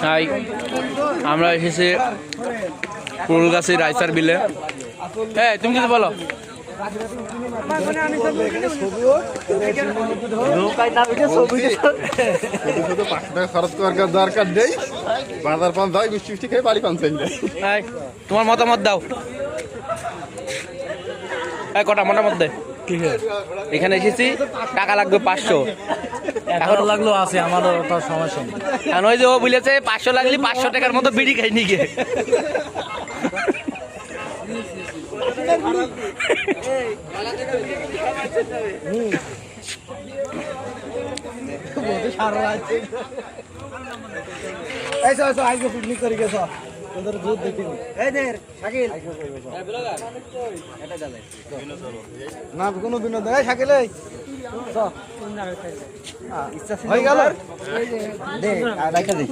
High, আমরা এসেছি ফুলগাছি রাইসার বিলে। হ্যাঁ, তুমি কিছু বলো। খরচ করার দরকার নেই, বাজার পান দাও, মিষ্টি মিষ্টি খেয়ে বাড়ি পান চাই। তোমার মতামত দাও। কটা মতামত দেয়? এখানে এসেছি, টাকা লাগবে 500। এখন লাগলো আছে, আমারও ওটা সমস্যা নেই। কারণ ওই যে ও বলেছে 500 লাগলে 500 টাকার মতো বিড়ি খাই নিয়ে গিয়ে। পিকনিক করে গেছ তোদের দুধ দেখি না কোনো বিনোদন শাকিল হয়ে গেল।